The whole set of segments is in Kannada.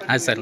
ಹಾಂ ಸರ್.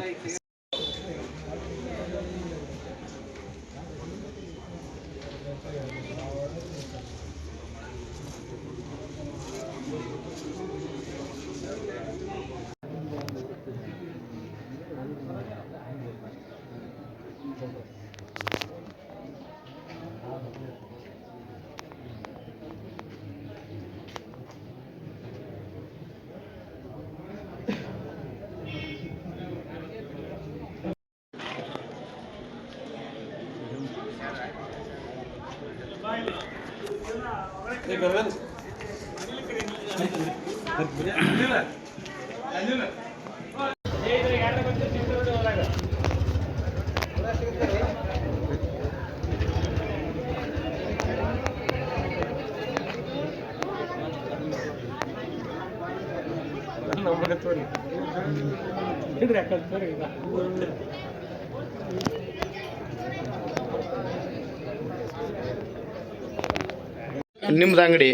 ನಿಮ್ದು ಅಂಗಡಿ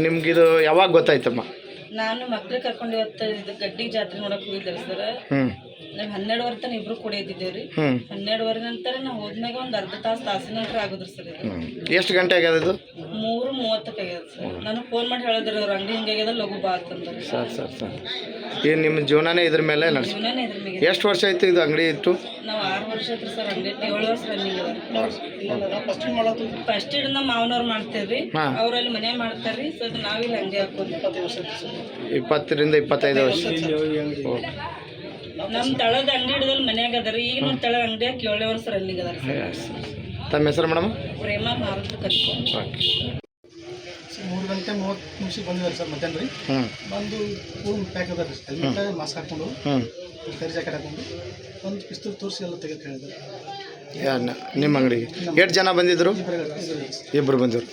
ನಿಮ್ಗಿದು ಯಾವಾಗ ಗೊತ್ತಾಯ್ತಮ್ಮ? ನಾನು ಮಕ್ಳು ಕರ್ಕೊಂಡು ಇವತ್ತು ಗಡ್ಡಿ ಜಾತ್ರೆ ನೋಡಕ್ ಹೋಗಿದ್ದಾರೆ ಸರ್. ನಾವು 12 ತನಕ ಇಬ್ರು ಕೂಡ ಇದ್ದಿದ್ದೇವ್ರಿ. 12 ನಂತರ ನಾವು ಹೋದ್ಮ್ಯಾಗ ಒಂದು ಅರ್ಧ ತಾಸಿನ ನಂತರ ಆಗುದ್ರಿ ಸರ್. ಎಷ್ಟು ಗಂಟೆ ಆಗ್ಯದ ಇದು? 3:30 ಆಗ್ಯದ ಸರ್. ನನಗೆ ಫೋನ್ ಮಾಡಿ ಹೇಳಿದ್ರು ಅವ್ರ ಅಂಗಡಿ ಹಿಂಗಾಗ್ಯದ ಲಘು ಬಾ ಅಂತಂದ್ರೆ. ಸರ್ ಏನು ನಿಮ್ಮ ಜೀವನನೇ ಇದ್ರ ಮೇಲೆ ನಡೆಸಿ? ಜೀವನನೇ ಇದ್ರ ಮೇಲೆ. ಎಷ್ಟು ವರ್ಷ ಆಯ್ತು ಇದು ಅಂಗಡಿ ಇಟ್ಟು? ನಾವು 6 ವರ್ಷ ಆಯ್ತು ಸರ್. ಅಂಗಡಿ 7 ವರ್ಷ ರನ್ನಿಂಗ್ ಅದ. ಫಸ್ಟ್ ಇಡ್ ನಮ್ಮ ಮಾವನವ್ರು ಮಾಡ್ತೇವ್ರಿ, ಅವ್ರಲ್ಲಿ ಮನೆ ಮಾಡ್ತಾರ್ರಿ. ಸೊ ನಾವಿಲ್ಲಿ ಅಂಗಡಿ ಹಾಕೋದು 20 ರಿಂದ 25 ವರ್ಷ. ನಮ್ಮ ತಳದ ಅಂಗಡಿ ಹಿಡಿದಲ್ಲಿ ಮನ್ಯಾಗ ಅದಾರಿ. ಈಗ ನಮ್ಮ ತಳದ ಅಂಗಡಿ 7 ವರ್ಷ ರನ್ನಿಂಗ್ ಅದ. ತಮ್ಮ ಹೆಸರು ಮೇಡಮ್? ಪ್ರೇಮ ಮಾರುತಿ ಕಲ್ಕೊಂಡು. 3 ಗಂಟೆ 30 ನಿಮಿಷಕ್ಕೆ ಬಂದಿದ್ದಾರೆ ಸರ್ ಮಧ್ಯಾಹ್ನ ರೀ. ಬಂದು ಫುಲ್ ಪ್ಯಾಕ್ ಅದ ರೀ. ಹೆಲ್ಮೆಟ್ ಮಾಸ್ಕ್ ಹಾಕೊಂಡು ಕರಿ ಜಾಕೆಟ್ ಹಾಕೊಂಡು ಒಂದು ಪಿಸ್ತೂಲ್ ತೋರಿಸಿ ಎಲ್ಲ ತೆಗೆದು ಹೇಳಿದ್ದಾರೆ. ನಿಮ್ಮ ಅಂಗಡಿಗೆ ಎಷ್ಟು ಜನ ಬಂದಿದ್ರು? ಇಬ್ಬರು ಬಂದಿದ್ರು.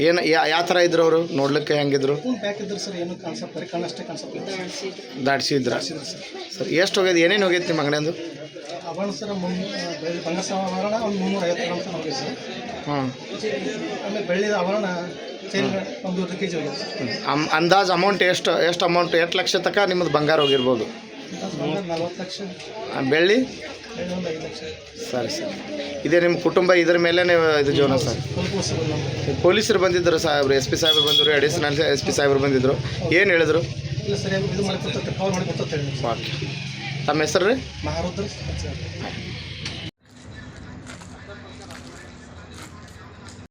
ಏನು ಯಾವ ಥರ ಇದ್ರು ಅವರು? ನೋಡ್ಲಿಕ್ಕೆ ಹೆಂಗಿದ್ರು? ಫುಲ್ ಪ್ಯಾಕ್ ಇದ್ರು ಸರ್. ಏನು ಕಾನ್ಸೆಪ್ಟ್ ಬರೀ ಕಣ್ಣಷ್ಟೇ ಕಾನ್ಸೆಪ್ಟ್ ದಾಡ್ಸಿದ್ರ ಸರ್. ಎಷ್ಟು ಹೋಗ್ಯದ? ಏನೇನು ಹೋಗೈತೆ ನಿಮ್ಮ ಅಂಗಡಿಯಂದು? ಅವಣ ಸರ್ ಬಂಗಾರ ಆಭರಣ ಒಂದು 350 ಗ್ರಾಮ್ ಸರ್ ಹೋಗಿದೆ ಸರ್. ಆಮೇಲೆ ಬೆಳ್ಳಿದ ಆಭರಣ ಚೈನ್ ಒಂದು 2 kg ಹೋಗಿದೆ. ಅಂದಾಜು ಅಮೌಂಟ್ ಎಷ್ಟು ಅಮೌಂಟ್? 8 ಲಕ್ಷ ತನಕ ನಿಮ್ಮದು ಬಂಗಾರ ಹೋಗಿರ್ಬೋದು. 40 ಲಕ್ಷ. ಬೆಳ್ಳಿ 5 ಲಕ್ಷ. ಸರಿ ಸರ್. ಇದೇ ನಿಮ್ಮ ಕುಟುಂಬ ಇದ್ರ ಮೇಲೆ ಇದು ಜೀವನ ಸರ್? ಪೊಲೀಸರು ಬಂದಿದ್ದರು ಸಾಹೇಬ್ರು, SP ಸಾಹೇಬ್ರು ಬಂದರು, ಅಡಿಷನಲ್ SP ಸಾಹೇಬ್ರು ಬಂದಿದ್ದರು. ಏನು ಹೇಳಿದ್ರು? ಇಲ್ಲ ಸರ್, ಇದು ಮಾಡಿ ಕಾಲ್ ಮಾಡಿ ಗೊತ್ತ. ಓಕೆ. ತಮ್ಮ ಹೆಸರು ರೀ? ಮಹಾರುದ್ರ.